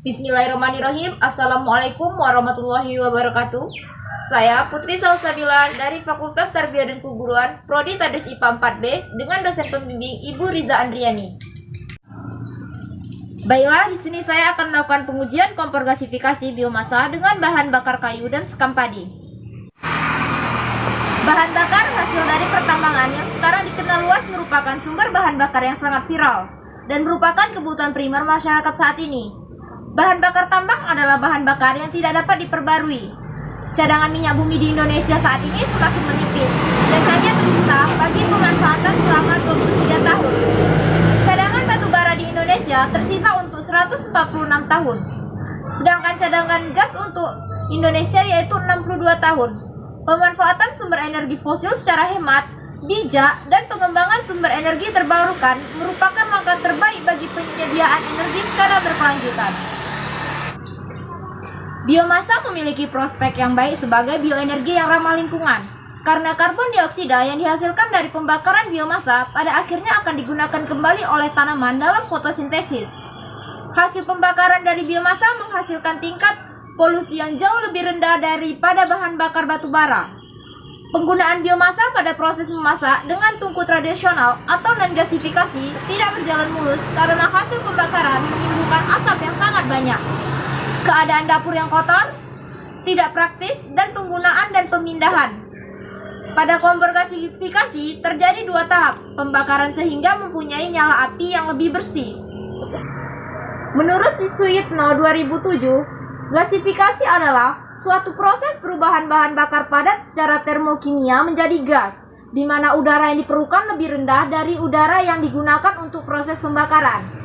Bismillahirrahmanirrahim. Assalamualaikum warahmatullahi wabarakatuh. Saya Putri Salsabila dari Fakultas Tarbiyah dan Keguruan, Prodi Tadris IPA 4B dengan dosen pembimbing Ibu Riza Andriani. Baiklah, di sini saya akan melakukan pengujian kompor gasifikasi biomasa dengan bahan bakar kayu dan sekam padi. Bahan bakar hasil dari pertambangan yang sekarang dikenal luas merupakan sumber bahan bakar yang sangat viral dan merupakan kebutuhan primer masyarakat saat ini. Bahan bakar tambang adalah bahan bakar yang tidak dapat diperbarui. Cadangan minyak bumi di Indonesia saat ini semakin menipis dan hanya tersisa bagi pemanfaatan selama 23 tahun. Cadangan batu bara di Indonesia tersisa untuk 146 tahun. Sedangkan cadangan gas untuk Indonesia yaitu 62 tahun. Pemanfaatan sumber energi fosil secara hemat, bijak, dan pengembangan sumber energi terbarukan merupakan langkah terbaik bagi penyediaan energi secara berkelanjutan. Biomasa memiliki prospek yang baik sebagai bioenergi yang ramah lingkungan, karena karbon dioksida yang dihasilkan dari pembakaran biomasa pada akhirnya akan digunakan kembali oleh tanaman dalam fotosintesis. Hasil pembakaran dari biomasa menghasilkan tingkat polusi yang jauh lebih rendah daripada bahan bakar batu bara. Penggunaan biomasa pada proses memasak dengan tungku tradisional atau non-gasifikasi tidak berjalan mulus karena hasil pembakaran menimbulkan asap yang sangat banyak. Keadaan dapur yang kotor, tidak praktis, dan penggunaan dan pemindahan. Pada kompor gasifikasi terjadi 2 tahap pembakaran sehingga mempunyai nyala api yang lebih bersih. Menurut Suyitno 2007, gasifikasi adalah suatu proses perubahan bahan bakar padat secara termokimia menjadi gas, di mana udara yang diperlukan lebih rendah dari udara yang digunakan untuk proses pembakaran.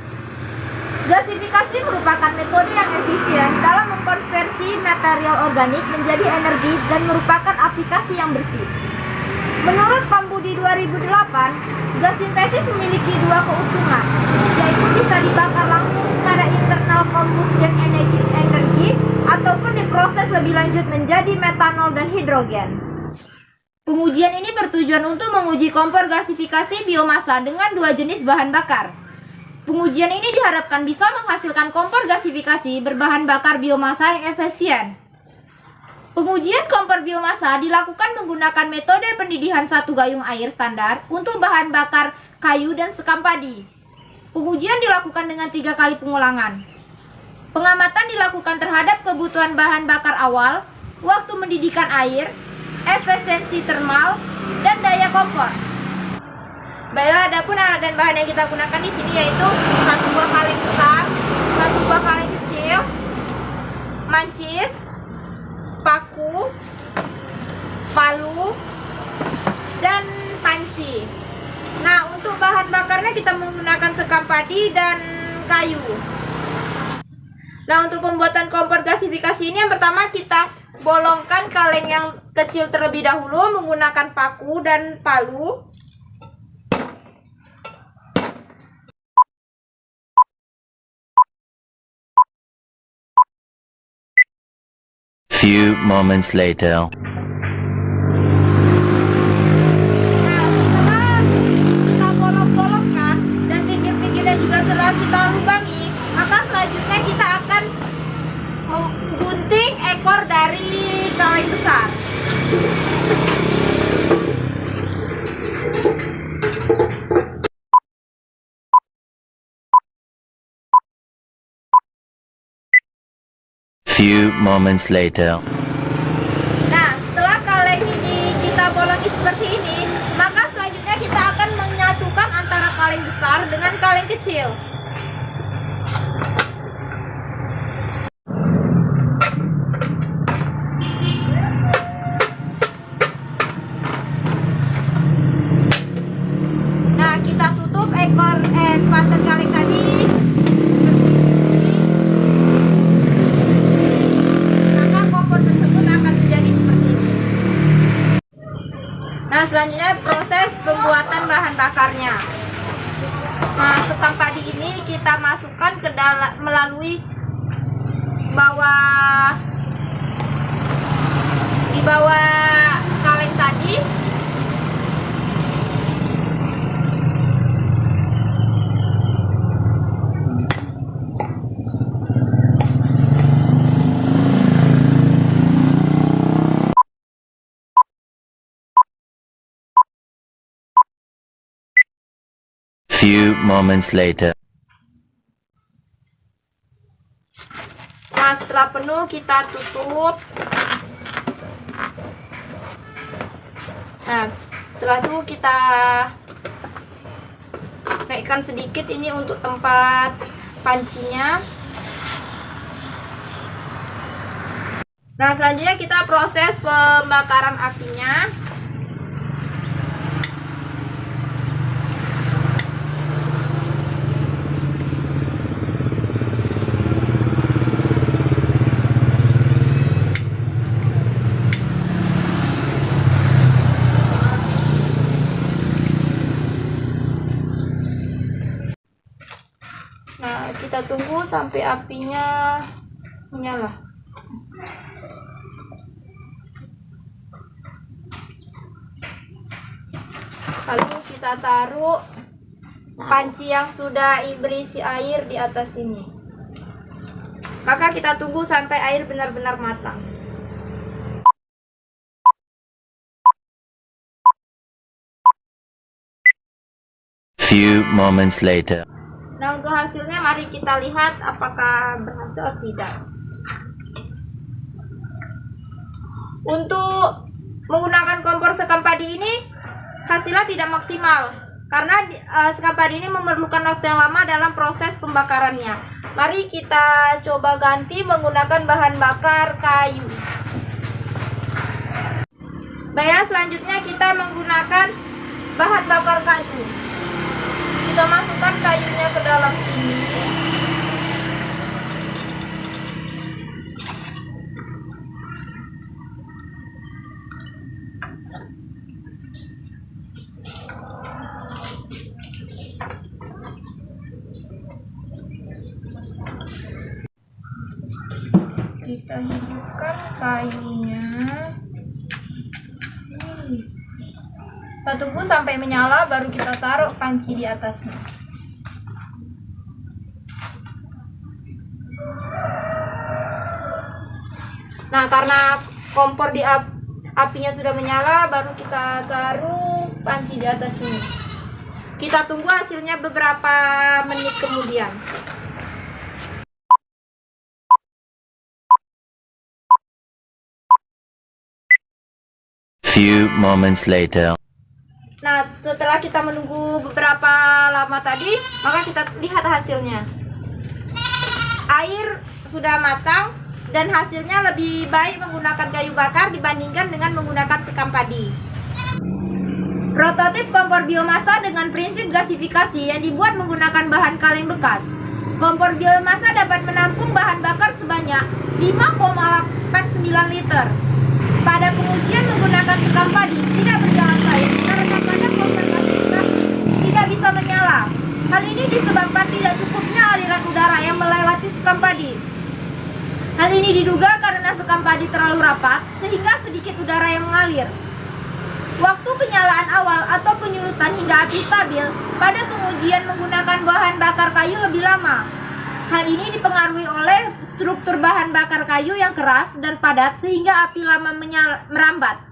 Gasifikasi merupakan metode yang efisien dalam mengkonversi material organik menjadi energi dan merupakan aplikasi yang bersih. Menurut Pambudi 2008, gas sintesis memiliki 2 keuntungan, yaitu bisa dibakar langsung pada internal combustion energi ataupun diproses lebih lanjut menjadi metanol dan hidrogen. Pengujian ini bertujuan untuk menguji kompor gasifikasi biomasa dengan 2 jenis bahan bakar. Pengujian ini diharapkan bisa menghasilkan kompor gasifikasi berbahan bakar biomasa yang efisien. Pengujian kompor biomasa dilakukan menggunakan metode pendidihan 1 gayung air standar untuk bahan bakar kayu dan sekam padi. Pengujian dilakukan dengan 3 kali pengulangan. Pengamatan dilakukan terhadap kebutuhan bahan bakar awal, waktu mendidihkan air, efisiensi termal, dan daya kompor. Baiklah, adapun alat dan bahan yang kita gunakan di sini yaitu 1 buah kaleng besar, 1 buah kaleng kecil, mancis, paku, palu, dan panci. Nah, untuk bahan bakarnya kita menggunakan sekam padi dan kayu. Nah, untuk pembuatan kompor gasifikasi ini yang pertama kita bolongkan kaleng yang kecil terlebih dahulu menggunakan paku dan palu. Few moments later. Nah, setelah kita bolong-bolongkan dan pinggir-pinggirnya juga setelah kita lubangi, maka selanjutnya kita akan menggunting ekor dari kaleng besar. Few moments later. Nah, setelah kaleng ini kita bolongi seperti ini, maka selanjutnya kita akan menyatukan antara kaleng besar dengan kaleng kecil. Nah, kita tutup ekor pantat kaleng tadi. Nah, selanjutnya proses pembuatan bahan bakarnya. Nah, sekam padi ini kita masukkan ke dalam melalui di bawah kaleng tadi. Few moments later. Nah, setelah penuh kita tutup. Nah, setelah itu kita naikkan sedikit ini untuk tempat pancinya. Nah, selanjutnya kita proses pembakaran apinya. Nah, kita tunggu sampai apinya menyala. Lalu kita taruh panci yang sudah berisi air di atas ini. Maka kita tunggu sampai air benar-benar matang. Few moments later. Nah, untuk hasilnya mari kita lihat apakah berhasil atau tidak. Untuk menggunakan kompor sekam padi ini hasilnya tidak maksimal karena sekam padi ini memerlukan waktu yang lama dalam proses pembakarannya. Mari kita coba ganti menggunakan bahan bakar kayu. Baik, selanjutnya kita menggunakan bahan bakar kayu. Kita masukkan kayunya ke dalam sini. Kita hidupkan kayunya. Kita tunggu sampai menyala, baru kita taruh panci di atasnya. Nah, karena kompor di apinya sudah menyala, baru kita taruh panci di atas ini. Kita tunggu hasilnya beberapa menit kemudian. Few moments later. Nah, setelah kita menunggu beberapa lama tadi, maka kita lihat hasilnya. Air sudah matang dan hasilnya lebih baik menggunakan kayu bakar dibandingkan dengan menggunakan sekam padi. Prototip kompor biomasa dengan prinsip gasifikasi yang dibuat menggunakan bahan kaleng bekas. Kompor biomasa dapat menampung bahan bakar sebanyak 5,89 liter. Pada pengujian menggunakan sekam padi tidak berjalan baik karena pada kompor gasifikasi tidak bisa menyala. Hal ini disebabkan tidak cukupnya aliran udara yang melewati sekam padi. Hal ini diduga karena sekam padi terlalu rapat sehingga sedikit udara yang mengalir. Waktu penyalaan awal atau penyulutan hingga api stabil pada pengujian menggunakan bahan bakar kayu lebih lama. Hal ini dipengaruhi oleh struktur bahan bakar kayu yang keras dan padat sehingga api lama merambat.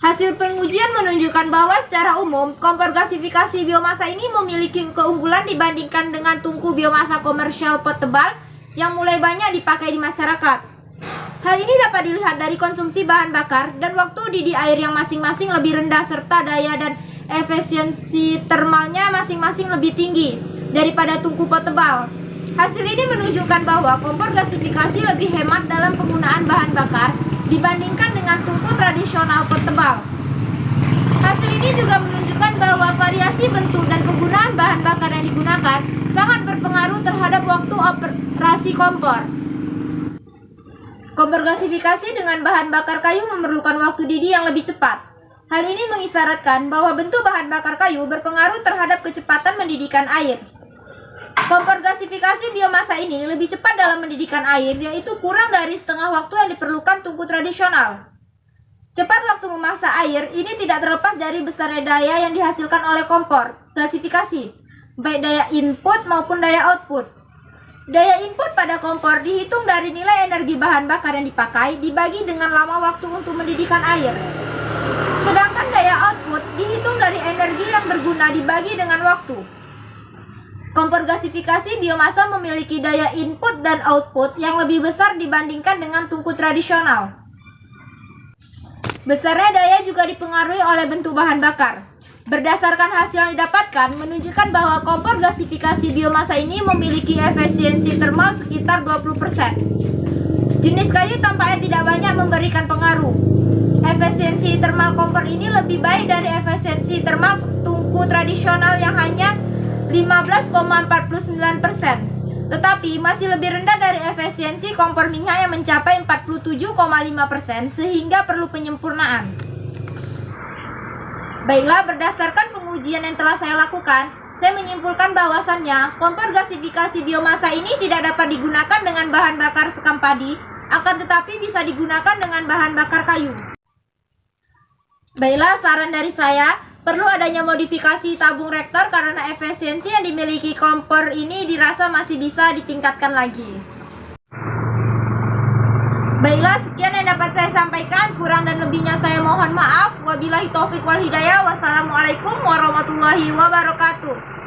Hasil pengujian menunjukkan bahwa secara umum kompor gasifikasi biomasa ini memiliki keunggulan dibandingkan dengan tungku biomasa komersial pot tebal yang mulai banyak dipakai di masyarakat. Hal ini dapat dilihat dari konsumsi bahan bakar dan waktu didih air yang masing-masing lebih rendah serta daya dan efisiensi termalnya masing-masing lebih tinggi daripada tungku pot tebal. Hasil ini menunjukkan bahwa kompor gasifikasi lebih hemat dalam penggunaan bahan bakar dibandingkan dengan tungku tradisional pot tebal. Hasil ini juga menunjukkan bahwa variasi bentuk dan penggunaan bahan bakar yang digunakan sangat berpengaruh terhadap waktu operasi kompor. Kompor gasifikasi dengan bahan bakar kayu memerlukan waktu didih yang lebih cepat. Hal ini mengisyaratkan bahwa bentuk bahan bakar kayu berpengaruh terhadap kecepatan mendidihkan air. Kompor gasifikasi biomasa ini lebih cepat dalam mendidihkan air, yaitu kurang dari setengah waktu yang diperlukan tungku tradisional. Cepat waktu memasak air ini tidak terlepas dari besarnya daya yang dihasilkan oleh kompor gasifikasi, baik daya input maupun daya output. Daya input pada kompor dihitung dari nilai energi bahan bakar yang dipakai dibagi dengan lama waktu untuk mendidihkan air. Sedangkan daya output dihitung dari energi yang berguna dibagi dengan waktu. Kompor gasifikasi biomasa memiliki daya input dan output yang lebih besar dibandingkan dengan tungku tradisional. Besarnya daya juga dipengaruhi oleh bentuk bahan bakar. Berdasarkan hasil yang didapatkan menunjukkan bahwa kompor gasifikasi biomasa ini memiliki efisiensi termal sekitar 20%. Jenis kayu tampaknya tidak banyak memberikan pengaruh. Efisiensi termal kompor ini lebih baik dari efisiensi termal tungku tradisional yang hanya 15,49%, tetapi masih lebih rendah dari efisiensi kompor minyak yang mencapai 47,5%, sehingga perlu penyempurnaan. Baiklah, berdasarkan pengujian yang telah saya lakukan, saya menyimpulkan bahwasannya kompor gasifikasi biomasa ini tidak dapat digunakan dengan bahan bakar sekam padi, akan tetapi bisa digunakan dengan bahan bakar kayu. Baiklah, saran dari saya, perlu adanya modifikasi tabung reaktor karena efisiensi yang dimiliki kompor ini dirasa masih bisa ditingkatkan lagi. Baiklah, sekian yang dapat saya sampaikan. Kurang dan lebihnya saya mohon maaf. Wabillahi taufik wal hidayah. Wassalamualaikum warahmatullahi wabarakatuh.